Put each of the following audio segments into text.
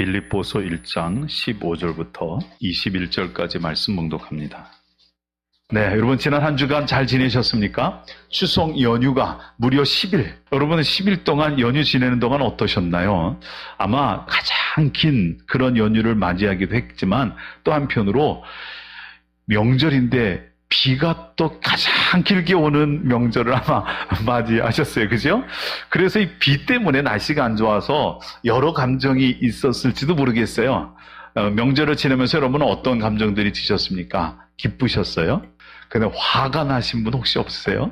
빌립보서 1장 15절부터 21절까지 말씀 봉독합니다. 네, 여러분 지난 한 주간 잘 지내셨습니까? 추석 연휴가 무려 10일. 여러분은 10일 동안 연휴 지내는 동안 어떠셨나요? 아마 가장 긴 그런 연휴를 맞이하기도 했지만 또 한편으로 명절인데 비가 또 가장 길게 오는 명절을 아마 맞이하셨어요. 그죠? 그래서 이 비 때문에 날씨가 안 좋아서 여러 감정이 있었을지도 모르겠어요. 명절을 지내면서 여러분은 어떤 감정들이 드셨습니까? 기쁘셨어요? 근데 화가 나신 분 혹시 없으세요?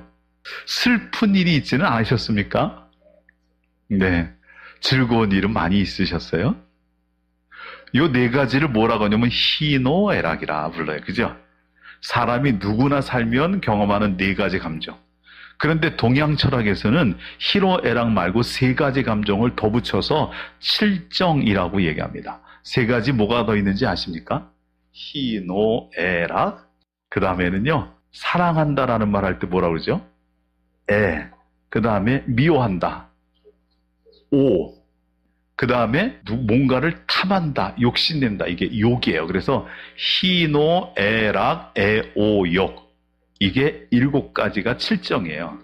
슬픈 일이 있지는 않으셨습니까? 네. 즐거운 일은 많이 있으셨어요? 요 네 가지를 뭐라고 하냐면 희노애락이라 불러요. 그죠? 사람이 누구나 살면 경험하는 네 가지 감정. 그런데 동양 철학에서는 희노애락 말고 세 가지 감정을 더 붙여서 칠정이라고 얘기합니다. 세 가지 뭐가 더 있는지 아십니까? 희노애락, 그 다음에는요, 사랑한다라는 말 할 때 뭐라 그러죠? 그 다음에 미워한다. 그 다음에 뭔가를 탐한다, 욕심낸다. 이게 욕이에요. 그래서 희노, 애락, 애오, 욕. 이게 7가지가 칠정이에요.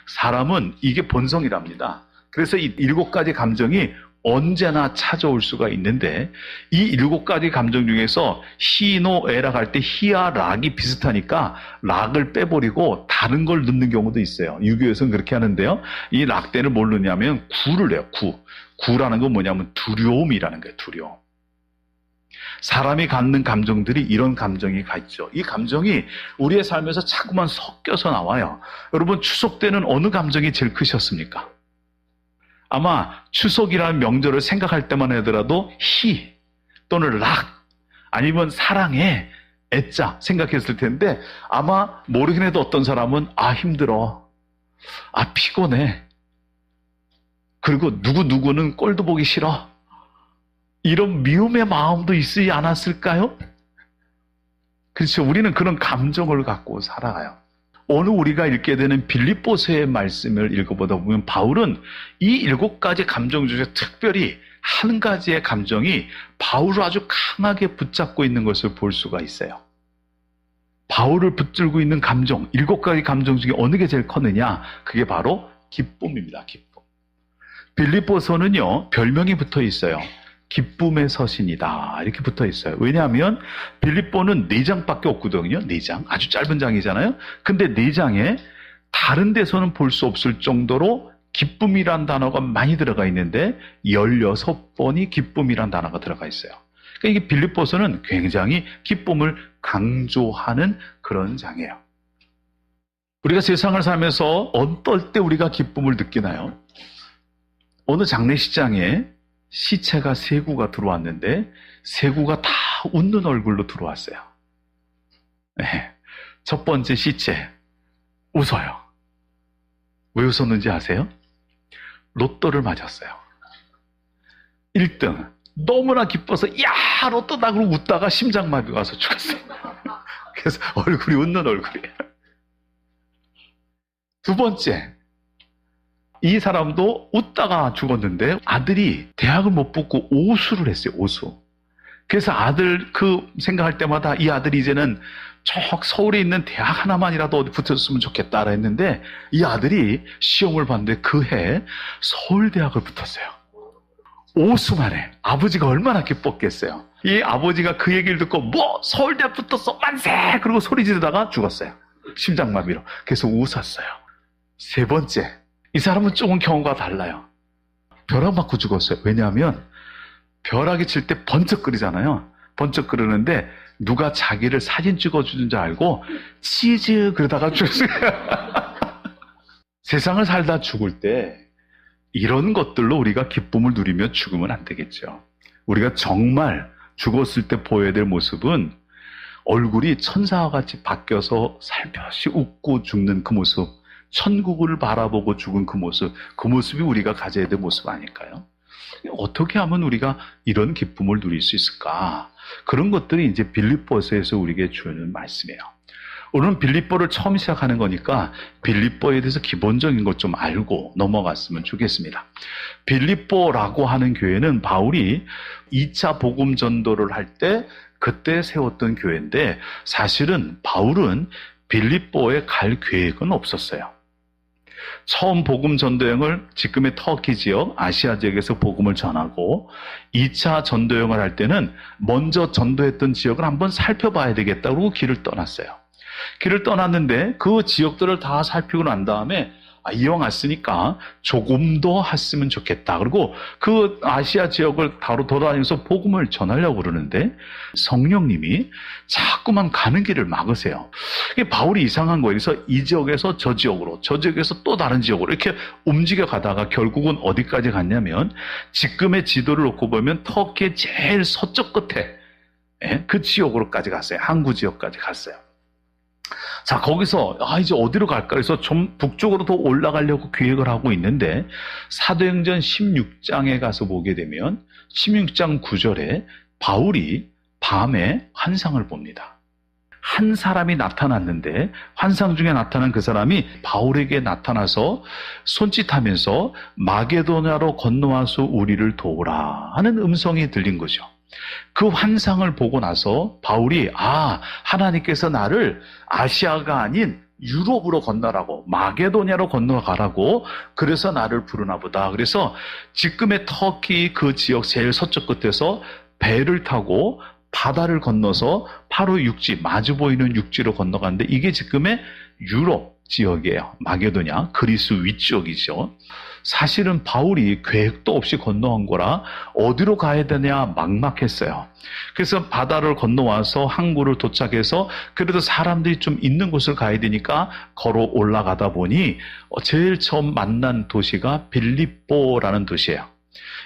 사람은 이게 본성이랍니다. 그래서 이 7가지 감정이 언제나 찾아올 수가 있는데 이 7가지 감정 중에서 희노, 애락 할 때 희와 락이 비슷하니까 락을 빼버리고 다른 걸 넣는 경우도 있어요. 유교에서는 그렇게 하는데요. 이 락대를 뭘 넣냐면 구를 내요. 구라는 건 뭐냐면 두려움이라는 거예요. 두려움. 사람이 갖는 감정들이 이런 감정이 있죠. 이 감정이 우리의 삶에서 자꾸만 섞여서 나와요. 여러분 추석 때는 어느 감정이 제일 크셨습니까? 아마 추석이라는 명절을 생각할 때만 하더라도 희 또는 락 아니면 사랑해, 애자 생각했을 텐데 아마 모르긴 해도 어떤 사람은 힘들어, 피곤해, 그리고 누구는 꼴도 보기 싫어, 이런 미움의 마음도 있지 않았을까요? 그렇죠. 우리는 그런 감정을 갖고 살아가요. 오늘 우리가 읽게 되는 빌립보서의 말씀을 읽어보다 보면 바울은 이 7가지 감정 중에 특별히 한 가지의 감정이 바울을 아주 강하게 붙잡고 있는 것을 볼 수가 있어요. 바울을 붙들고 있는 감정, 7가지 감정 중에 어느 게 제일 컸느냐? 그게 바로 기쁨입니다. 기쁨. 빌립보서는요, 별명이 붙어 있어요. 기쁨의 서신이다. 이렇게 붙어 있어요. 왜냐하면 빌립보는 4장밖에 없거든요. 4장. 아주 짧은 장이잖아요. 근데 4장에 다른 데서는 볼 수 없을 정도로 기쁨이란 단어가 많이 들어가 있는데 16번이 기쁨이란 단어가 들어가 있어요. 그러니까 이게 빌립보서는 굉장히 기쁨을 강조하는 그런 장이에요. 우리가 세상을 살면서 어떨 때 우리가 기쁨을 느끼나요? 어느 장례식장에 시체가 3구가 들어왔는데 3구가 다 웃는 얼굴로 들어왔어요. 네. 첫 번째 시체 웃어요. 왜 웃었는지 아세요? 로또를 맞았어요. 1등 너무나 기뻐서 야 로또다 그러고 웃다가 심장마비가 와서 죽었어요. 그래서 얼굴이 웃는 얼굴이에요. 두 번째, 이 사람도 웃다가 죽었는데 아들이 대학을 못 붙고 오수를 했어요. 오수. 그래서 아들 생각할 때마다 이 아들이 이제는 서울에 있는 대학 하나만이라도 어디 붙었으면 좋겠다라 했는데 이 아들이 시험을 봤는데 그 해 서울대학을 붙었어요. 오수만에. 아버지가 얼마나 기뻤겠어요. 이 아버지가 그 얘기를 듣고 서울대학 붙었어 만세! 그러고 소리 지르다가 죽었어요. 심장마비로. 그래서 웃었어요. 세 번째, 이 사람은 조금 경우가 달라요. 벼락 맞고 죽었어요. 왜냐하면 벼락이 칠 때 번쩍거리잖아요. 번쩍거리는데 누가 자기를 사진 찍어주는 줄 알고 치즈 그러다가 죽었어요. 세상을 살다 죽을 때 이런 것들로 우리가 기쁨을 누리며 죽으면 안 되겠죠. 우리가 정말 죽었을 때 보여야 될 모습은 얼굴이 천사와 같이 바뀌어서 살며시 웃고 죽는 그 모습, 천국을 바라보고 죽은 그 모습이 우리가 가져야 될 모습 아닐까요? 어떻게 하면 우리가 이런 기쁨을 누릴 수 있을까? 그런 것들이 이제 빌립보서에서 우리에게 주는 말씀이에요. 오늘은 빌립보를 처음 시작하는 거니까 빌립보에 대해서 기본적인 것 좀 알고 넘어갔으면 좋겠습니다. 빌립보라고 하는 교회는 바울이 2차 복음 전도를 할 때 그때 세웠던 교회인데, 사실은 바울은 빌립보에 갈 계획은 없었어요. 처음 복음 전도여행을 지금의 터키 지역, 아시아 지역에서 복음을 전하고 2차 전도여행을 할 때는 먼저 전도했던 지역을 한번 살펴봐야 되겠다고 길을 떠났어요. 길을 떠났는데 그 지역들을 다 살피고 난 다음에 이왕 왔으니까 조금 더 했으면 좋겠다. 그리고 그 아시아 지역을 바로 돌아다니면서 복음을 전하려고 그러는데 성령님이 자꾸만 가는 길을 막으세요. 바울이 이상한 거예요. 그래서 이 지역에서 저 지역으로, 저 지역에서 또 다른 지역으로 이렇게 움직여 가다가 결국은 어디까지 갔냐면 지금의 지도를 놓고 보면 터키의 제일 서쪽 끝에 그 지역으로까지 갔어요. 항구 지역까지 갔어요. 자, 거기서 이제 어디로 갈까? 그래서 좀 북쪽으로 더 올라가려고 계획을 하고 있는데 사도행전 16장에 가서 보게 되면 16장 9절에 바울이 밤에 환상을 봅니다. 한 사람이 나타났는데 환상 중에 나타난 그 사람이 바울에게 나타나서 손짓하면서 마게도냐로 건너와서 우리를 도우라 하는 음성이 들린 거죠. 그 환상을 보고 나서 바울이 하나님께서 나를 아시아가 아닌 유럽으로 건너라고, 마게도냐로 건너가라고 그래서 나를 부르나 보다. 그래서 지금의 터키 그 지역 제일 서쪽 끝에서 배를 타고 바다를 건너서 바로 육지, 마주 보이는 육지로 건너가는데 이게 지금의 유럽 지역이에요. 마게도냐, 그리스 위쪽이죠. 사실은 바울이 계획도 없이 건너온 거라 어디로 가야 되냐 막막했어요. 그래서 바다를 건너와서 항구를 도착해서 그래도 사람들이 좀 있는 곳을 가야 되니까 걸어 올라가다 보니 제일 처음 만난 도시가 빌립보라는 도시예요.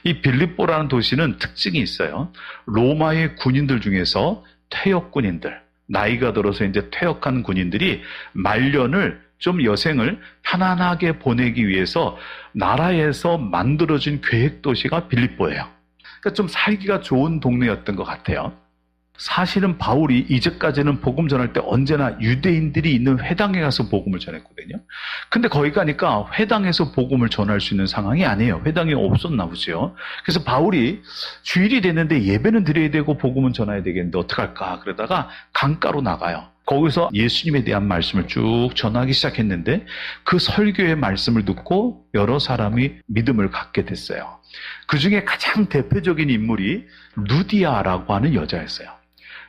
이 빌립보라는 도시는 특징이 있어요. 로마의 군인들 중에서 퇴역 군인들, 나이가 들어서 이제 퇴역한 군인들이 말년을 좀 여생을 편안하게 보내기 위해서 나라에서 만들어진 계획도시가 빌립보예요. 그러니까 좀 살기가 좋은 동네였던 것 같아요. 사실은 바울이 이제까지는 복음 전할 때 언제나 유대인들이 있는 회당에 가서 복음을 전했거든요. 근데 거기 가니까 회당에서 복음을 전할 수 있는 상황이 아니에요. 회당이 없었나 보죠. 그래서 바울이 주일이 됐는데 예배는 드려야 되고 복음은 전해야 되겠는데 어떡할까 그러다가 강가로 나가요. 거기서 예수님에 대한 말씀을 쭉 전하기 시작했는데 그 설교의 말씀을 듣고 여러 사람이 믿음을 갖게 됐어요. 그 중에 가장 대표적인 인물이 루디아라고 하는 여자였어요.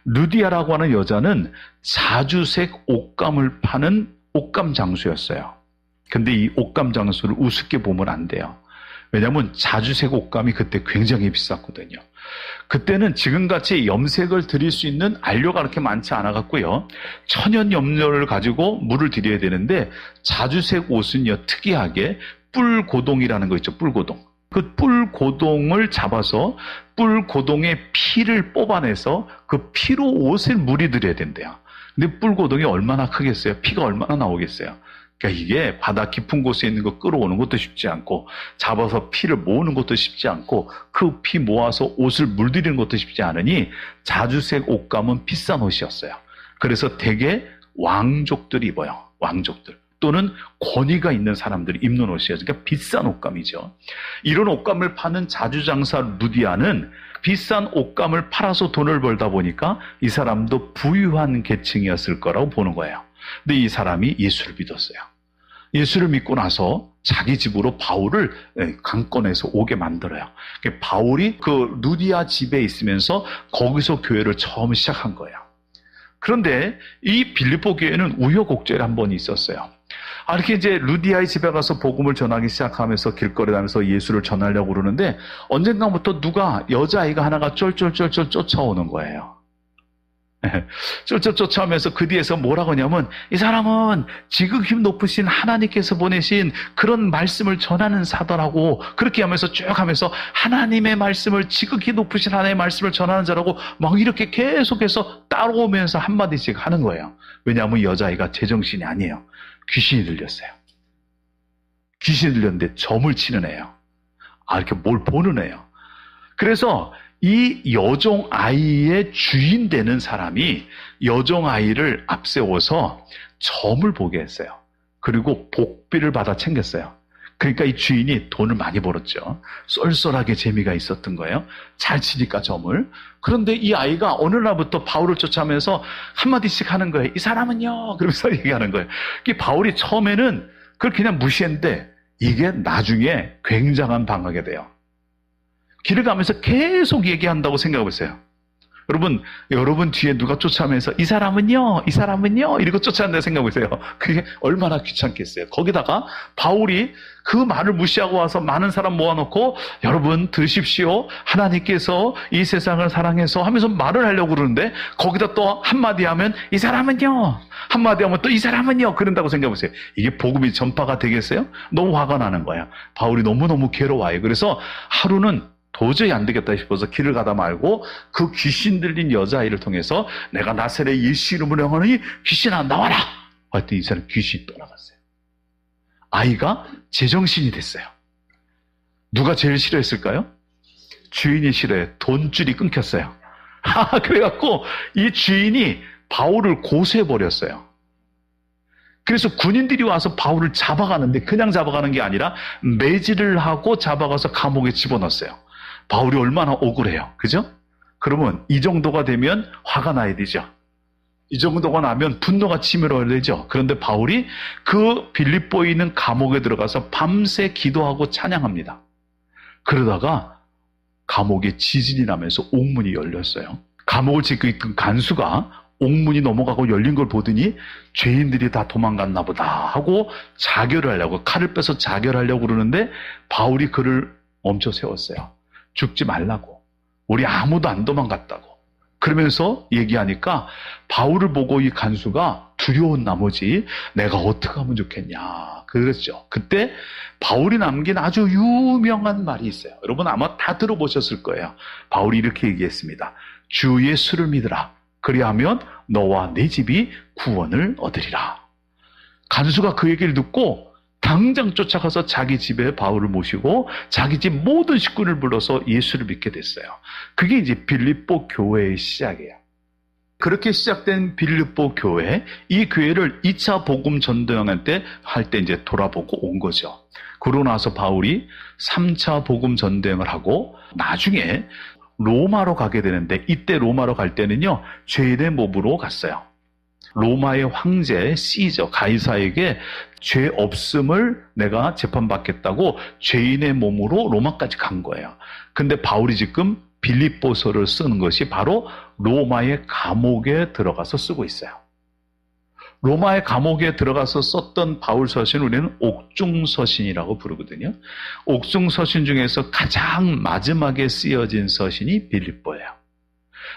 루디아라고 하는 여자는 자주색 옷감을 파는 옷감 장수였어요. 근데 이 옷감 장수를 우습게 보면 안 돼요. 왜냐하면 자주색 옷감이 그때 굉장히 비쌌거든요. 그때는 지금같이 염색을 드릴 수 있는 안료가 그렇게 많지 않아갖고요. 천연 염료를 가지고 물을 드려야 되는데 자주색 옷은요 특이하게 뿔고동이라는 거 있죠. 뿔고동. 그 뿔고동을 잡아서 뿔고동의 피를 뽑아내서 그 피로 옷을 무리들여야 된대요. 근데 뿔고동이 얼마나 크겠어요? 피가 얼마나 나오겠어요? 그러니까 이게 바다 깊은 곳에 있는 거 끌어오는 것도 쉽지 않고 잡아서 피를 모으는 것도 쉽지 않고 그 피 모아서 옷을 물들이는 것도 쉽지 않으니 자주색 옷감은 비싼 옷이었어요. 그래서 대개 왕족들이 입어요. 왕족들. 또는 권위가 있는 사람들이 입는 옷이에요. 그러니까 비싼 옷감이죠. 이런 옷감을 파는 자주장사 루디아는 비싼 옷감을 팔아서 돈을 벌다 보니까 이 사람도 부유한 계층이었을 거라고 보는 거예요. 근데 이 사람이 예수를 믿었어요. 예수를 믿고 나서 자기 집으로 바울을 강권에서 오게 만들어요. 바울이 그 루디아 집에 있으면서 거기서 교회를 처음 시작한 거예요. 그런데 이 빌립보 교회는 우여곡절이 한 번 있었어요. 이렇게 이제 루디아의 집에 가서 복음을 전하기 시작하면서 길거리 다니면서 예수를 전하려고 그러는데 언젠가부터 누가 여자아이가 하나가 쫄쫄쫄쫄 쫓아오는 거예요. 쫄쫄 쫓아오면서 그 뒤에서 뭐라고 하냐면 이 사람은 지극히 높으신 하나님께서 보내신 그런 말씀을 전하는 사도라고 그렇게 하면서 쭉 하면서 하나님의 말씀을 지극히 높으신 하나님의 말씀을 전하는 자라고 막 이렇게 계속해서 따라오면서 한마디씩 하는 거예요. 왜냐하면 여자아이가 제정신이 아니에요. 귀신이 들렸어요. 귀신이 들렸는데 점을 치는 애예요. 이렇게 뭘 보는 애예요. 그래서 이 여종 아이의 주인 되는 사람이 여종 아이를 앞세워서 점을 보게 했어요. 그리고 복비를 받아 챙겼어요. 그러니까 이 주인이 돈을 많이 벌었죠. 쏠쏠하게 재미가 있었던 거예요. 잘 치니까 점을. 그런데 이 아이가 어느 날부터 바울을 쫓아오면서 한마디씩 하는 거예요. 이 사람은요. 그러면서 얘기하는 거예요. 이 바울이 처음에는 그걸 그냥 무시했는데 이게 나중에 굉장한 반응이 돼요. 길을 가면서 계속 얘기한다고 생각해보세요. 여러분 뒤에 누가 쫓아오면서 이 사람은요 이러고 쫓아온다고 생각해보세요. 그게 얼마나 귀찮겠어요. 거기다가 바울이 그 말을 무시하고 와서 많은 사람 모아놓고 여러분 들으십시오. 하나님께서 이 세상을 사랑해서 하면서 말을 하려고 그러는데 거기다 또 한마디 하면 이 사람은요, 한마디 하면 또 이 사람은요 그런다고 생각해보세요. 이게 복음이 전파가 되겠어요? 너무 화가 나는 거야. 바울이 너무너무 괴로워요. 그래서 하루는 도저히 안 되겠다 싶어서 길을 가다 말고 그 귀신 들린 여자아이를 통해서 내가 나사렛 예수 이름으로 명하노니 귀신아 나와라! 하여튼 이 사람 귀신이 떠나갔어요. 아이가 제정신이 됐어요. 누가 제일 싫어했을까요? 주인이 싫어요. 돈줄이 끊겼어요. 그래갖고 이 주인이 바울을 고소해버렸어요. 그래서 군인들이 와서 바울을 잡아가는데 그냥 잡아가는 게 아니라 매질을 하고 잡아가서 감옥에 집어넣었어요. 바울이 얼마나 억울해요. 그죠? 그러면 이 정도가 되면 화가 나야 되죠. 이 정도가 나면 분노가 치밀어야 되죠. 그런데 바울이 그 빌립보에 있는 감옥에 들어가서 밤새 기도하고 찬양합니다. 그러다가 감옥에 지진이 나면서 옥문이 열렸어요. 감옥을 지키고 있던 간수가 옥문이 넘어가고 열린 걸 보더니 죄인들이 다 도망갔나 보다 하고 자결을 하려고 칼을 빼서 자결하려고 그러는데 바울이 그를 멈춰 세웠어요. 죽지 말라고. 우리 아무도 안 도망갔다고. 그러면서 얘기하니까 바울을 보고 이 간수가 두려운 나머지 내가 어떻게 하면 좋겠냐 그랬죠. 그때 바울이 남긴 아주 유명한 말이 있어요. 여러분 아마 다 들어보셨을 거예요. 바울이 이렇게 얘기했습니다. 주 예수를 믿으라. 그리하면 너와 네 집이 구원을 얻으리라. 간수가 그 얘기를 듣고 당장 쫓아가서 자기 집에 바울을 모시고 자기 집 모든 식구를 불러서 예수를 믿게 됐어요. 그게 이제 빌립보 교회의 시작이에요. 그렇게 시작된 빌립보 교회, 이 교회를 2차 복음 전도여행 때 할 때 이제 돌아보고 온 거죠. 그러고 나서 바울이 3차 복음 전도여행을 하고 나중에 로마로 가게 되는데 이때 로마로 갈 때는요 죄인의 몸으로 갔어요. 로마의 황제 시저 가이사에게 죄 없음을 내가 재판받겠다고 죄인의 몸으로 로마까지 간 거예요. 근데 바울이 지금 빌립보서를 쓰는 것이 바로 로마의 감옥에 들어가서 쓰고 있어요. 로마의 감옥에 들어가서 썼던 바울 서신을 우리는 옥중서신이라고 부르거든요. 옥중서신 중에서 가장 마지막에 쓰여진 서신이 빌립보예요.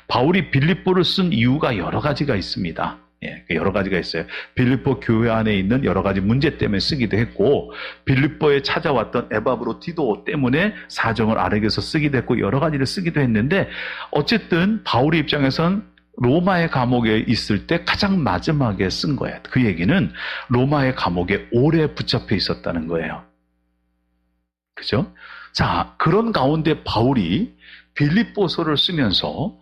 바울이 빌립보를 쓴 이유가 여러 가지가 있습니다. 여러 가지가 있어요. 빌립보 교회 안에 있는 여러 가지 문제 때문에 쓰기도 했고, 빌립보에 찾아왔던 에바브로 때문에 사정을 알아내서 쓰기도 했고, 여러 가지를 쓰기도 했는데, 어쨌든 바울의 입장에선 로마의 감옥에 있을 때 가장 마지막에 쓴 거예요. 그 얘기는 로마의 감옥에 오래 붙잡혀 있었다는 거예요. 그죠? 자, 그런 가운데 바울이 빌립보서를 쓰면서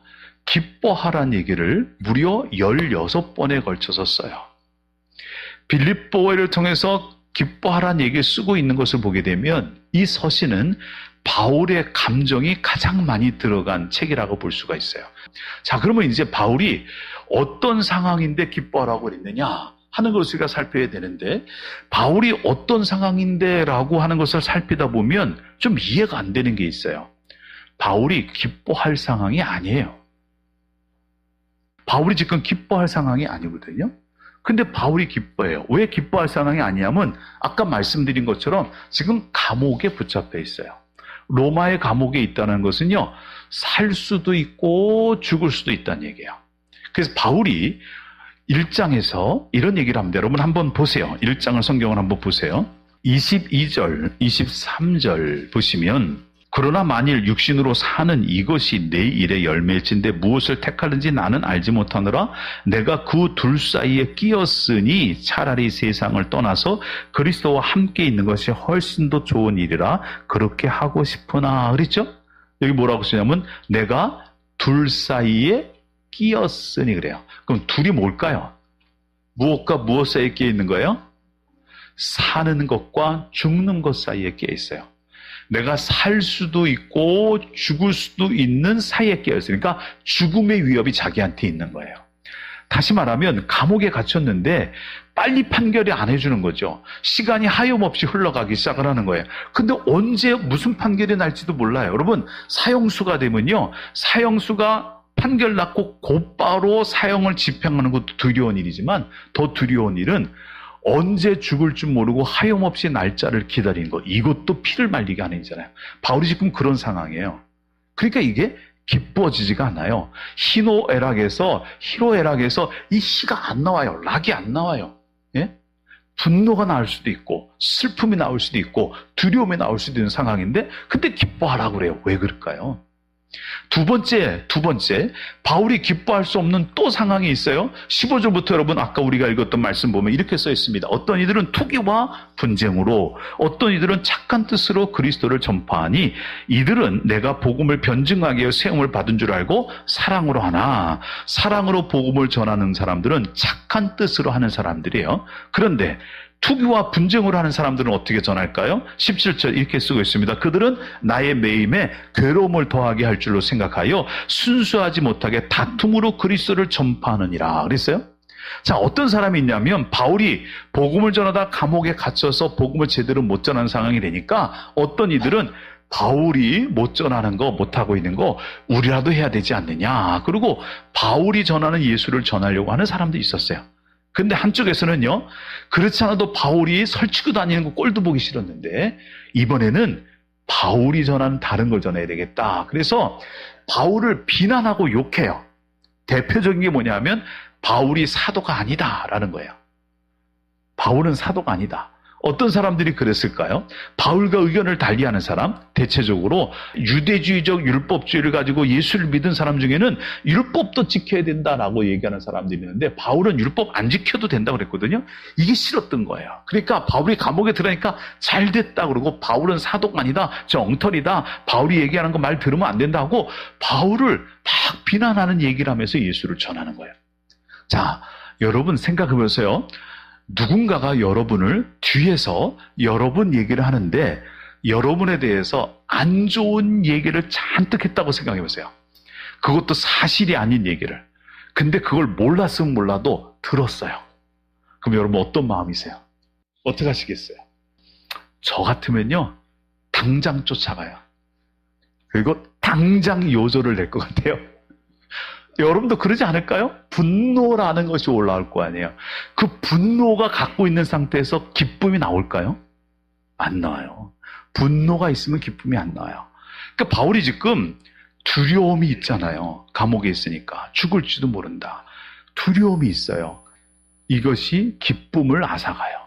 기뻐하란 얘기를 무려 16번에 걸쳐서 써요. 빌립보를 통해서 기뻐하란 얘기를 쓰고 있는 것을 보게 되면 이 서신은 바울의 감정이 가장 많이 들어간 책이라고 볼 수가 있어요. 자, 그러면 이제 바울이 어떤 상황인데 기뻐하라고 그랬느냐 하는 것을 우리가 살펴야 되는데, 바울이 어떤 상황인데 라고 하는 것을 살피다 보면 좀 이해가 안 되는 게 있어요. 바울이 기뻐할 상황이 아니에요. 바울이 지금 기뻐할 상황이 아니거든요. 근데 바울이 기뻐해요. 왜 기뻐할 상황이 아니냐면 아까 말씀드린 것처럼 지금 감옥에 붙잡혀 있어요. 로마의 감옥에 있다는 것은요, 살 수도 있고 죽을 수도 있다는 얘기예요. 그래서 바울이 1장에서 이런 얘기를 합니다. 여러분 한번 보세요. 1장을 성경을 한번 보세요. 22절, 23절 보시면, 그러나 만일 육신으로 사는 이것이 내 일의 열매일진데 무엇을 택하는지 나는 알지 못하노라. 내가 그 둘 사이에 끼었으니 차라리 세상을 떠나서 그리스도와 함께 있는 것이 훨씬 더 좋은 일이라 그렇게 하고 싶으나 그랬죠? 여기 뭐라고 쓰냐면 내가 둘 사이에 끼었으니 그래요. 그럼 둘이 뭘까요? 무엇과 무엇 사이에 끼어 있는 거예요? 사는 것과 죽는 것 사이에 끼어 있어요. 내가 살 수도 있고 죽을 수도 있는 사이에 끼어 있으니까 죽음의 위협이 자기한테 있는 거예요. 다시 말하면 감옥에 갇혔는데 빨리 판결이 안 해주는 거죠. 시간이 하염없이 흘러가기 시작을 하는 거예요. 근데 언제 무슨 판결이 날지도 몰라요. 여러분, 사형수가 되면요, 사형수가 판결 났고 곧바로 사형을 집행하는 것도 두려운 일이지만 더 두려운 일은 언제 죽을 줄 모르고 하염없이 날짜를 기다리는 것. 이것도 피를 말리게 하는 일이잖아요. 바울이 지금 그런 상황이에요. 그러니까 이게 기뻐지지가 않아요. 히로애락에서 이 희가 안 나와요. 락이 안 나와요. 예? 분노가 나올 수도 있고 슬픔이 나올 수도 있고 두려움이 나올 수도 있는 상황인데 근데 기뻐하라고 그래요. 왜 그럴까요? 두 번째, 바울이 기뻐할 수 없는 또 상황이 있어요. 15절부터 여러분 아까 우리가 읽었던 말씀 보면 이렇게 써 있습니다. 어떤 이들은 투기와 분쟁으로, 어떤 이들은 착한 뜻으로 그리스도를 전파하니 이들은 내가 복음을 변증하게 하여 세움을 받은 줄 알고 사랑으로 하나, 사랑으로 복음을 전하는 사람들은 착한 뜻으로 하는 사람들이에요. 그런데 투기와 분쟁으로 하는 사람들은 어떻게 전할까요? 17절 이렇게 쓰고 있습니다. 그들은 나의 매임에 괴로움을 더하게 할 줄로 생각하여 순수하지 못하게 다툼으로 그리스도를 전파하느니라 그랬어요. 자, 어떤 사람이 있냐면 바울이 복음을 전하다 감옥에 갇혀서 복음을 제대로 못 전하는 상황이 되니까 어떤 이들은 바울이 못 전하는 거, 못하고 있는 거 우리라도 해야 되지 않느냐. 그리고 바울이 전하는 예수를 전하려고 하는 사람도 있었어요. 근데 한쪽에서는요, 그렇지 않아도 바울이 설치고 다니는 거 꼴도 보기 싫었는데 이번에는 바울이 전하는 다른 걸 전해야 되겠다. 그래서 바울을 비난하고 욕해요. 대표적인 게 뭐냐면 바울이 사도가 아니다라는 거예요. 바울은 사도가 아니다. 어떤 사람들이 그랬을까요? 바울과 의견을 달리하는 사람, 대체적으로 유대주의적 율법주의를 가지고 예수를 믿은 사람 중에는 율법도 지켜야 된다라고 얘기하는 사람들이 있는데 바울은 율법 안 지켜도 된다고 그랬거든요. 이게 싫었던 거예요. 그러니까 바울이 감옥에 들어가니까 잘 됐다 그러고 바울은 사도가 아니다, 저 엉터리다, 바울이 얘기하는 거 말 들으면 안 된다 하고 바울을 막 비난하는 얘기를 하면서 예수를 전하는 거예요. 자, 여러분 생각해보세요. 누군가가 여러분을 뒤에서 여러분 얘기를 하는데 여러분에 대해서 안 좋은 얘기를 잔뜩 했다고 생각해 보세요. 그것도 사실이 아닌 얘기를. 근데 그걸 몰랐으면 몰라도 들었어요. 그럼 여러분 어떤 마음이세요? 어떻게 하시겠어요? 저 같으면요, 당장 쫓아가요. 그리고 당장 요조를 낼 것 같아요. 여러분도 그러지 않을까요? 분노라는 것이 올라올 거 아니에요. 그 분노가 갖고 있는 상태에서 기쁨이 나올까요? 안 나와요. 분노가 있으면 기쁨이 안 나와요. 그러니까 바울이 지금 두려움이 있잖아요. 감옥에 있으니까. 죽을지도 모른다. 두려움이 있어요. 이것이 기쁨을 앗아가요.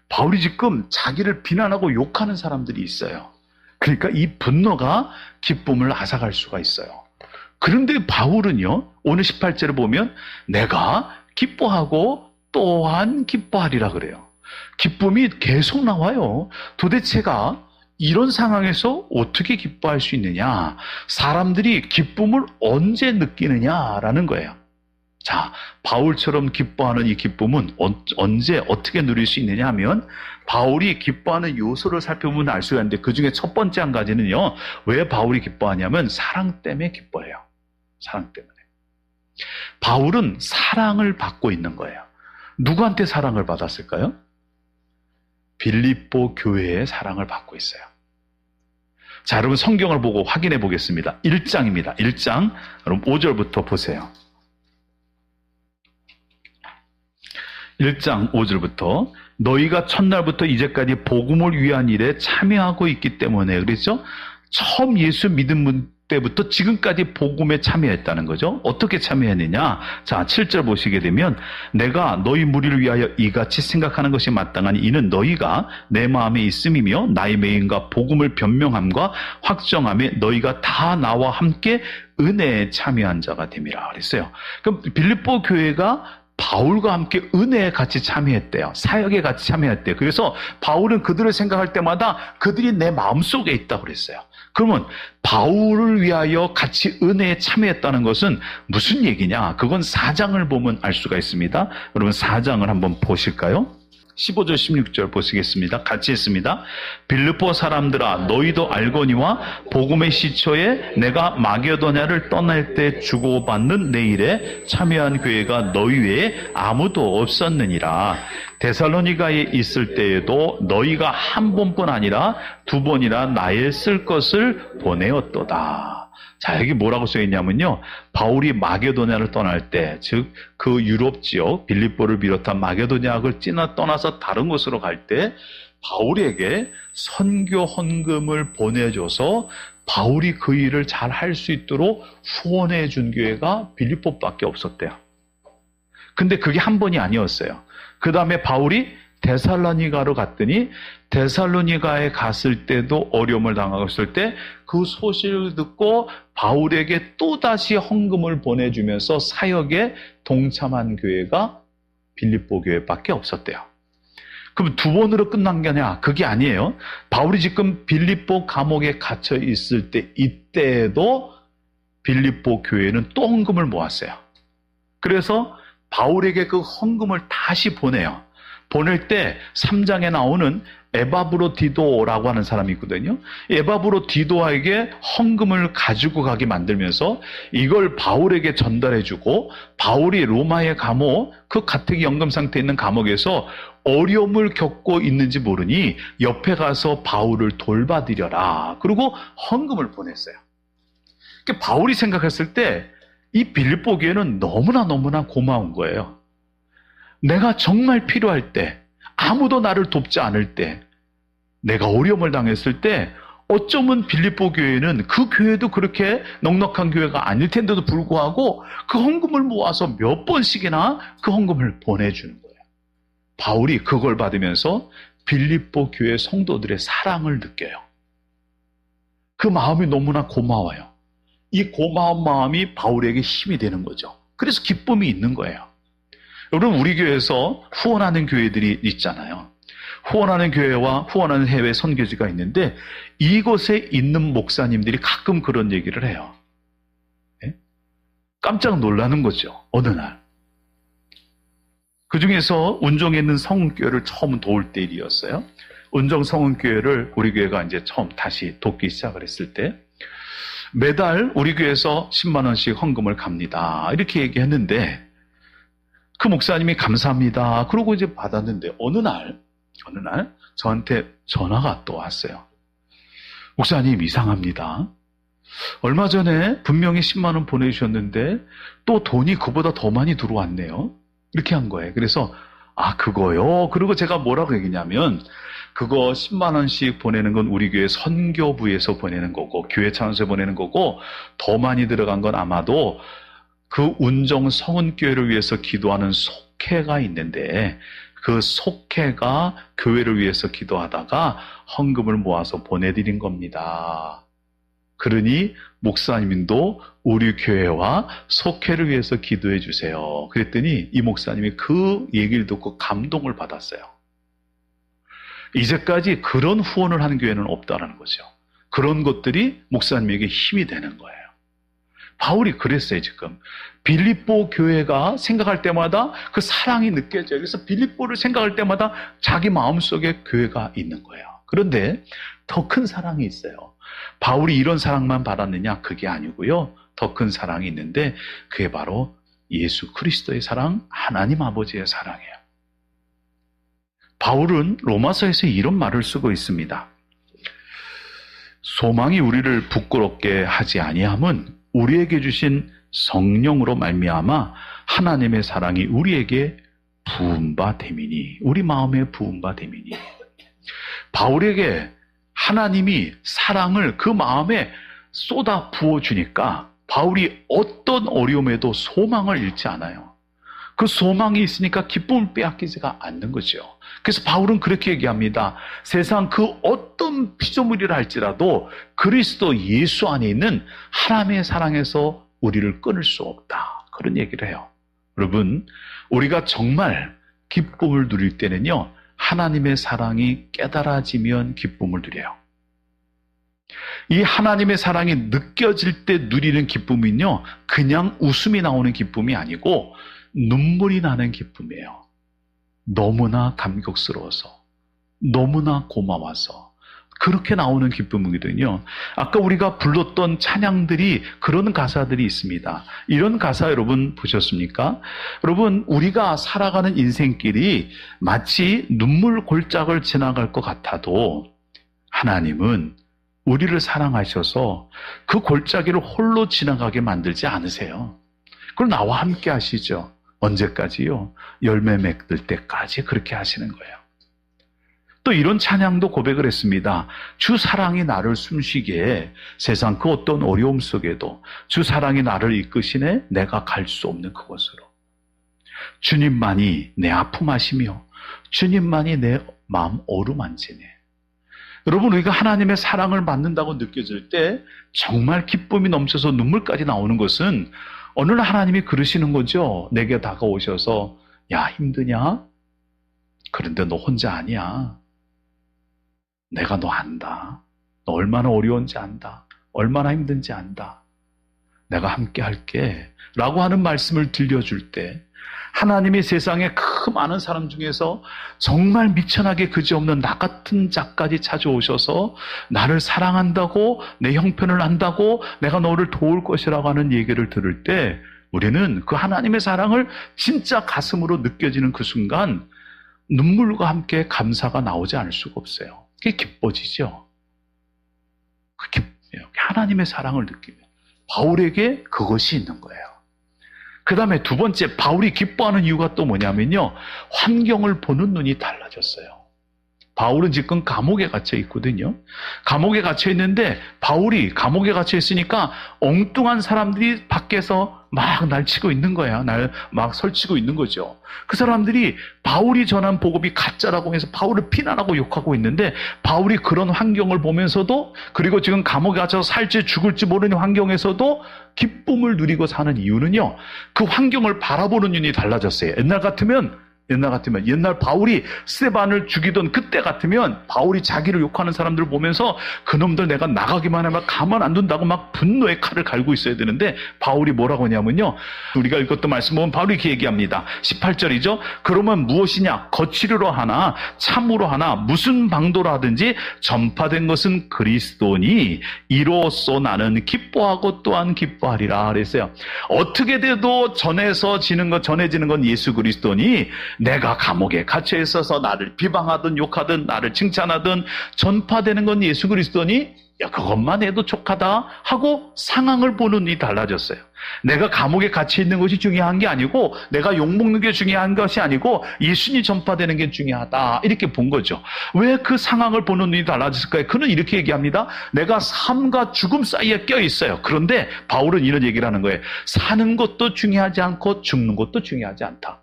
바울이 지금 자기를 비난하고 욕하는 사람들이 있어요. 그러니까 이 분노가 기쁨을 앗아갈 수가 있어요. 그런데 바울은요, 오늘 18절을 보면 내가 기뻐하고 또한 기뻐하리라 그래요. 기쁨이 계속 나와요. 도대체가 이런 상황에서 어떻게 기뻐할 수 있느냐? 사람들이 기쁨을 언제 느끼느냐라는 거예요. 자, 바울처럼 기뻐하는 이 기쁨은 언제 어떻게 누릴 수 있느냐 하면 바울이 기뻐하는 요소를 살펴보면 알 수가 있는데 그중에 첫 번째 한 가지는요, 왜 바울이 기뻐하냐면 사랑 때문에 기뻐해요. 사랑 때문에. 바울은 사랑을 받고 있는 거예요. 누구한테 사랑을 받았을까요? 빌립보 교회의 사랑을 받고 있어요. 자, 여러분 성경을 보고 확인해 보겠습니다. 1장입니다. 1장, 여러분 5절부터 보세요. 1장 5절부터 너희가 첫날부터 이제까지 복음을 위한 일에 참여하고 있기 때문에 그랬죠? 처음 예수 믿은 때부터 지금까지 복음에 참여했다는 거죠. 어떻게 참여했느냐? 자, 7절 보시게 되면 내가 너희 무리를 위하여 이같이 생각하는 것이 마땅하니 이는 너희가 내 마음에 있음이며 나의 매임과 복음을 변명함과 확정함에 너희가 다 나와 함께 은혜에 참여한 자가 됨이라 그랬어요. 그럼 빌립보 교회가 바울과 함께 은혜에 같이 참여했대요. 사역에 같이 참여했대요. 그래서 바울은 그들을 생각할 때마다 그들이 내 마음속에 있다고 그랬어요. 그러면 바울을 위하여 같이 은혜에 참여했다는 것은 무슨 얘기냐? 그건 4장을 보면 알 수가 있습니다. 여러분 4장을 한번 보실까요? 15절 16절 보시겠습니다. 같이 했습니다. 빌립보 사람들아 너희도 알거니와 복음의 시초에 내가 마게도냐를 떠날 때 주고받는 내 일에 참여한 교회가 너희 외에 아무도 없었느니라. 데살로니가에 있을 때에도 너희가 한 번뿐 아니라 두 번이나 나의 쓸 것을 보내었도다. 자, 여기 뭐라고 써있냐면요. 바울이 마게도냐를 떠날 때, 즉 그 유럽 지역 빌립보를 비롯한 마게도냐를 떠나서 다른 곳으로 갈 때 바울에게 선교 헌금을 보내줘서 바울이 그 일을 잘 할 수 있도록 후원해 준 교회가 빌립보밖에 없었대요. 근데 그게 한 번이 아니었어요. 그 다음에 바울이 데살로니가로 갔더니 데살로니가에 갔을 때도 어려움을 당했을 때 그 소식을 듣고 바울에게 또다시 헌금을 보내주면서 사역에 동참한 교회가 빌립보 교회밖에 없었대요. 그럼 두 번으로 끝난 게 아니야. 그게 아니에요. 바울이 지금 빌립보 감옥에 갇혀 있을 때 이때에도 빌립보 교회는 또 헌금을 모았어요. 그래서 바울에게 그 헌금을 다시 보내요. 보낼 때 3장에 나오는 에바브로디도라고 하는 사람이 있거든요. 에바브로디도에게 헌금을 가지고 가게 만들면서 이걸 바울에게 전달해주고 바울이 로마의 감옥, 그 가택 연금 상태에 있는 감옥에서 어려움을 겪고 있는지 모르니 옆에 가서 바울을 돌봐드려라. 그리고 헌금을 보냈어요. 그러니까 바울이 생각했을 때 이 빌립보 교회는 너무나 고마운 거예요. 내가 정말 필요할 때, 아무도 나를 돕지 않을 때, 내가 어려움을 당했을 때 어쩌면 빌립보 교회는 그 교회도 그렇게 넉넉한 교회가 아닐 텐데도 불구하고 그 헌금을 모아서 몇 번씩이나 그 헌금을 보내주는 거예요. 바울이 그걸 받으면서 빌립보 교회 성도들의 사랑을 느껴요. 그 마음이 너무나 고마워요. 이 고마운 마음이 바울에게 힘이 되는 거죠. 그래서 기쁨이 있는 거예요. 여러분, 우리 교회에서 후원하는 교회들이 있잖아요. 후원하는 교회와 후원하는 해외 선교지가 있는데 이곳에 있는 목사님들이 가끔 그런 얘기를 해요. 네? 깜짝 놀라는 거죠. 어느 날. 그 중에서 운정에 있는 성은교회를 처음 도울 때 일이었어요. 운정 성은교회를 우리 교회가 이제 처음 다시 돕기 시작을 했을 때 매달 우리 교회에서 10만 원씩 헌금을 갑니다. 이렇게 얘기했는데 그 목사님이 감사합니다. 그러고 이제 받았는데 어느 날 저한테 전화가 또 왔어요. 목사님 이상합니다. 얼마 전에 분명히 10만 원 보내주셨는데 또 돈이 그보다 더 많이 들어왔네요. 이렇게 한 거예요. 그래서 그거요? 그리고 제가 뭐라고 얘기냐면 그거 10만 원씩 보내는 건 우리 교회 선교부에서 보내는 거고 교회 차원에서 보내는 거고 더 많이 들어간 건 아마도 그 운정 성은교회를 위해서 기도하는 속회가 있는데 그 속회가 교회를 위해서 기도하다가 헌금을 모아서 보내드린 겁니다. 그러니 목사님도 우리 교회와 속회를 위해서 기도해 주세요. 그랬더니 이 목사님이 그 얘기를 듣고 감동을 받았어요. 이제까지 그런 후원을 하는 교회는 없다라는 거죠. 그런 것들이 목사님에게 힘이 되는 거예요. 바울이 그랬어요, 지금. 빌립보 교회가 생각할 때마다 그 사랑이 느껴져요. 그래서 빌립보를 생각할 때마다 자기 마음속에 교회가 있는 거예요. 그런데 더 큰 사랑이 있어요. 바울이 이런 사랑만 받았느냐? 그게 아니고요. 더 큰 사랑이 있는데 그게 바로 예수 그리스도의 사랑, 하나님 아버지의 사랑이에요. 바울은 로마서에서 이런 말을 쓰고 있습니다. 소망이 우리를 부끄럽게 하지 아니함은 우리에게 주신 성령으로 말미암아 하나님의 사랑이 우리에게 부은 바 됨이니, 우리 마음에 부은 바 됨이니. 바울에게 하나님이 사랑을 그 마음에 쏟아 부어주니까 바울이 어떤 어려움에도 소망을 잃지 않아요. 그 소망이 있으니까 기쁨을 빼앗기지가 않는 거죠. 그래서 바울은 그렇게 얘기합니다. 세상 그 어떤 피조물이라 할지라도 그리스도 예수 안에 있는 하나님의 사랑에서 우리를 끊을 수 없다. 그런 얘기를 해요. 여러분, 우리가 정말 기쁨을 누릴 때는요, 하나님의 사랑이 깨달아지면 기쁨을 누려요. 이 하나님의 사랑이 느껴질 때 누리는 기쁨은요, 그냥 웃음이 나오는 기쁨이 아니고 눈물이 나는 기쁨이에요. 너무나 감격스러워서, 너무나 고마워서 그렇게 나오는 기쁨이거든요. 아까 우리가 불렀던 찬양들이 그런 가사들이 있습니다. 이런 가사 여러분 보셨습니까? 여러분, 우리가 살아가는 인생길이 마치 눈물 골짜기를 지나갈 것 같아도 하나님은 우리를 사랑하셔서 그 골짜기를 홀로 지나가게 만들지 않으세요. 그걸 나와 함께 하시죠. 언제까지요? 열매 맺을 때까지 그렇게 하시는 거예요. 또 이런 찬양도 고백을 했습니다. 주 사랑이 나를 숨쉬게 세상 그 어떤 어려움 속에도 주 사랑이 나를 이끄시네 내가 갈 수 없는 그곳으로. 주님만이 내 아픔 아시며 주님만이 내 마음 어루만지네. 여러분, 우리가 하나님의 사랑을 받는다고 느껴질 때 정말 기쁨이 넘쳐서 눈물까지 나오는 것은 어느 날 하나님이 그러시는 거죠. 내게 다가오셔서 야, 힘드냐? 그런데 너 혼자 아니야. 내가 너 안다. 너 얼마나 어려운지 안다. 얼마나 힘든지 안다. 내가 함께 할게. 라고 하는 말씀을 들려줄 때 하나님이 세상에 그 많은 사람 중에서 정말 미천하게 그지없는 나 같은 자까지 찾아오셔서 나를 사랑한다고, 내 형편을 안다고, 내가 너를 도울 것이라고 하는 얘기를 들을 때 우리는 그 하나님의 사랑을 진짜 가슴으로 느껴지는 그 순간 눈물과 함께 감사가 나오지 않을 수가 없어요. 그게 기뻐지죠. 그 기쁨이에요. 하나님의 사랑을 느끼면. 바울에게 그것이 있는 거예요. 그 다음에 두 번째, 바울이 기뻐하는 이유가 또 뭐냐면요, 환경을 보는 눈이 달라졌어요. 바울은 지금 감옥에 갇혀 있거든요. 감옥에 갇혀 있는데 바울이 감옥에 갇혀 있으니까 엉뚱한 사람들이 밖에서 막 날치고 있는 거야. 날 막 설치고 있는 거죠. 그 사람들이 바울이 전한 복음이 가짜라고 해서 바울을 비난하고 욕하고 있는데 바울이 그런 환경을 보면서도, 그리고 지금 감옥에 갇혀서 살지 죽을지 모르는 환경에서도 기쁨을 누리고 사는 이유는요, 그 환경을 바라보는 눈이 달라졌어요. 옛날 바울이 스데반을 죽이던 그때 같으면 바울이 자기를 욕하는 사람들을 보면서 그놈들 내가 나가기만 하면 가만 안 둔다고 막 분노의 칼을 갈고 있어야 되는데 바울이 뭐라고 하냐면요, 우리가 읽었던 말씀 보면 바울이 이렇게 얘기합니다. 18절이죠. 그러면 무엇이냐? 거칠으로 하나 참으로 하나 무슨 방도로 하든지 전파된 것은 그리스도니 이로써 나는 기뻐하고 또한 기뻐하리라 그랬어요. 어떻게 돼도 전해지는 건 예수 그리스도니 내가 감옥에 갇혀 있어서 나를 비방하든 욕하든 나를 칭찬하든 전파되는 건 예수 그리스도니 야, 그것만 해도 족하다 하고 상황을 보는 눈이 달라졌어요. 내가 감옥에 갇혀 있는 것이 중요한 게 아니고, 내가 욕먹는 게 중요한 것이 아니고 예수님이 전파되는 게 중요하다, 이렇게 본 거죠. 왜 그 상황을 보는 눈이 달라졌을까요? 그는 이렇게 얘기합니다. 내가 삶과 죽음 사이에 껴 있어요. 그런데 바울은 이런 얘기를 하는 거예요. 사는 것도 중요하지 않고 죽는 것도 중요하지 않다.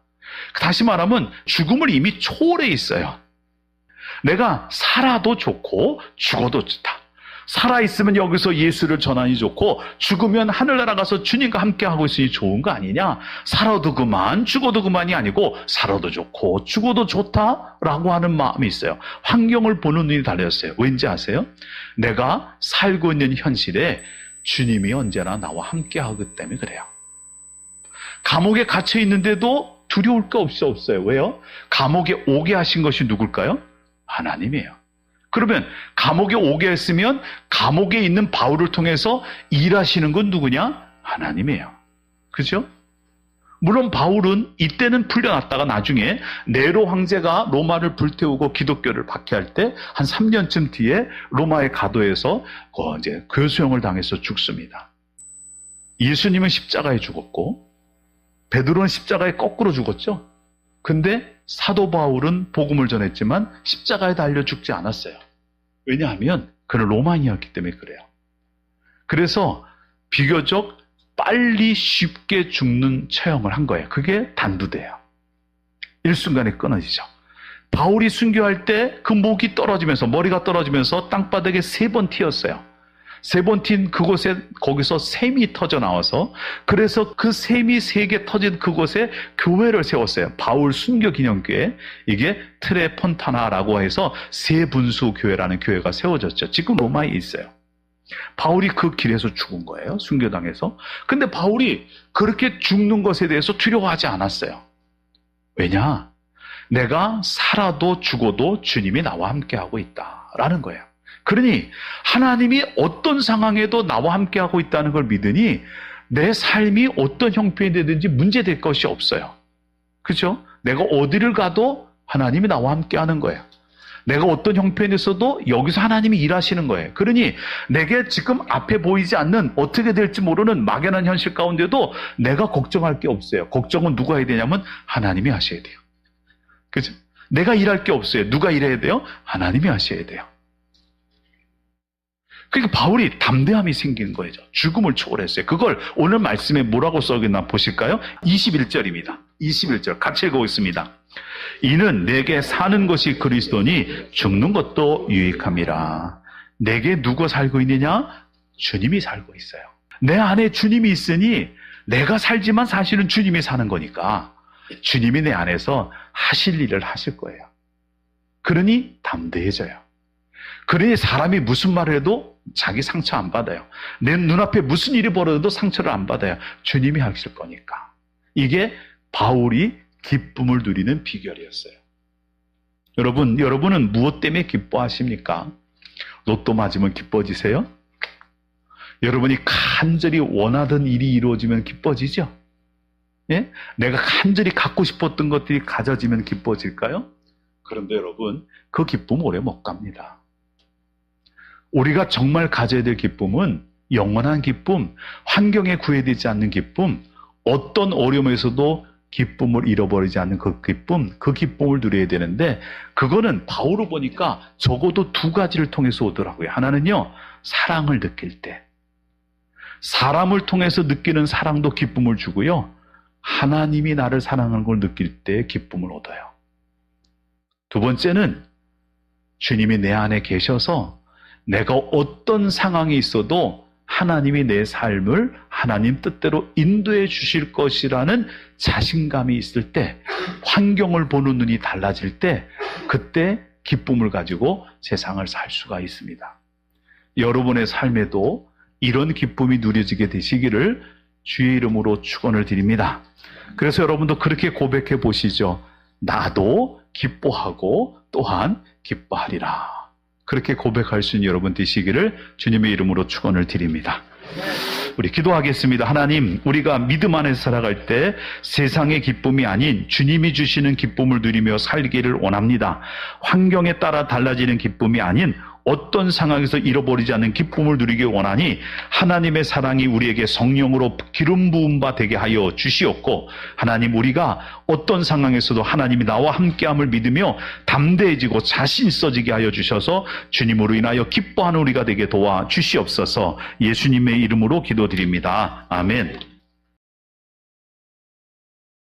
다시 말하면 죽음을 이미 초월해 있어요. 내가 살아도 좋고 죽어도 좋다. 살아있으면 여기서 예수를 전하니 좋고 죽으면 하늘나라 가서 주님과 함께하고 있으니 좋은 거 아니냐? 살아도 그만 죽어도 그만이 아니고 살아도 좋고 죽어도 좋다라고 하는 마음이 있어요. 환경을 보는 눈이 달라졌어요. 왠지 아세요? 내가 살고 있는 현실에 주님이 언제나 나와 함께하기 때문에 그래요. 감옥에 갇혀 있는데도 두려울 게 없어요. 왜요? 감옥에 오게 하신 것이 누굴까요? 하나님이에요. 그러면 감옥에 오게 했으면 감옥에 있는 바울을 통해서 일하시는 건 누구냐? 하나님이에요. 그죠? 물론 바울은 이때는 풀려났다가 나중에 네로 황제가 로마를 불태우고 기독교를 박해할 때 한 3년쯤 뒤에 로마의 가도에서 이제 교수형을 당해서 죽습니다. 예수님은 십자가에 죽었고 베드로는 십자가에 거꾸로 죽었죠. 근데 사도 바울은 복음을 전했지만 십자가에 달려 죽지 않았어요. 왜냐하면 그는 로마인이었기 때문에 그래요. 그래서 비교적 빨리 쉽게 죽는 처형을 한 거예요. 그게 단두대예요. 일순간에 끊어지죠. 바울이 순교할 때 그 목이 떨어지면서, 머리가 떨어지면서 땅바닥에 3번 튀었어요. 3번 튄 그곳에, 거기서 샘이 터져 나와서, 그래서 그 샘이 3개 터진 그곳에 교회를 세웠어요. 바울 순교 기념교회. 이게 트레 폰타나라고 해서 세 분수 교회라는 교회가 세워졌죠. 지금 로마에 있어요. 바울이 그 길에서 죽은 거예요. 순교당해서. 근데 바울이 그렇게 죽는 것에 대해서 두려워하지 않았어요. 왜냐? 내가 살아도 죽어도 주님이 나와 함께하고 있다라는 거예요. 그러니 하나님이 어떤 상황에도 나와 함께하고 있다는 걸 믿으니 내 삶이 어떤 형편이 되든지 문제될 것이 없어요. 그렇죠? 내가 어디를 가도 하나님이 나와 함께하는 거예요. 내가 어떤 형편에 있어도 여기서 하나님이 일하시는 거예요. 그러니 내게 지금 앞에 보이지 않는 어떻게 될지 모르는 막연한 현실 가운데도 내가 걱정할 게 없어요. 걱정은 누가 해야 되냐면 하나님이 하셔야 돼요. 그죠? 내가 일할 게 없어요. 누가 일해야 돼요? 하나님이 하셔야 돼요. 그러니까 바울이 담대함이 생긴 거예요. 죽음을 초월했어요. 그걸 오늘 말씀에 뭐라고 써있나 보실까요? 21절입니다. 21절 같이 읽어보겠습니다. 이는 내게 사는 것이 그리스도니 죽는 것도 유익함이라. 내게 누가 살고 있느냐? 주님이 살고 있어요. 내 안에 주님이 있으니 내가 살지만 사실은 주님이 사는 거니까 주님이 내 안에서 하실 일을 하실 거예요. 그러니 담대해져요. 그러니 사람이 무슨 말을 해도 자기 상처 안 받아요. 내 눈앞에 무슨 일이 벌어져도 상처를 안 받아요. 주님이 하실 거니까. 이게 바울이 기쁨을 누리는 비결이었어요. 여러분은 무엇 때문에 기뻐하십니까? 로또 맞으면 기뻐지세요? 여러분이 간절히 원하던 일이 이루어지면 기뻐지죠? 예? 내가 간절히 갖고 싶었던 것들이 가져지면 기뻐질까요? 그런데 여러분, 그 기쁨 오래 못 갑니다. 우리가 정말 가져야 될 기쁨은 영원한 기쁨, 환경에 구애되지 않는 기쁨, 어떤 어려움에서도 기쁨을 잃어버리지 않는 그 기쁨을 누려야 되는데 그거는 바울을 보니까 적어도 두 가지를 통해서 오더라고요. 하나는요, 사랑을 느낄 때. 사람을 통해서 느끼는 사랑도 기쁨을 주고요. 하나님이 나를 사랑하는 걸 느낄 때 기쁨을 얻어요. 두 번째는 주님이 내 안에 계셔서 내가 어떤 상황이 있어도 하나님이 내 삶을 하나님 뜻대로 인도해 주실 것이라는 자신감이 있을 때, 환경을 보는 눈이 달라질 때, 그때 기쁨을 가지고 세상을 살 수가 있습니다. 여러분의 삶에도 이런 기쁨이 누려지게 되시기를 주의 이름으로 축원을 드립니다. 그래서 여러분도 그렇게 고백해 보시죠. 나도 기뻐하고 또한 기뻐하리라. 그렇게 고백할 수 있는 여러분 되시기를 주님의 이름으로 축원을 드립니다. 우리 기도하겠습니다. 하나님, 우리가 믿음 안에서 살아갈 때 세상의 기쁨이 아닌 주님이 주시는 기쁨을 누리며 살기를 원합니다. 환경에 따라 달라지는 기쁨이 아닌 어떤 상황에서 잃어버리지 않는 기쁨을 누리길 원하니 하나님의 사랑이 우리에게 성령으로 기름 부음 바 되게 하여 주시옵고, 하나님, 우리가 어떤 상황에서도 하나님이 나와 함께함을 믿으며 담대해지고 자신 있어지게 하여 주셔서 주님으로 인하여 기뻐하는 우리가 되게 도와 주시옵소서. 예수님의 이름으로 기도드립니다. 아멘.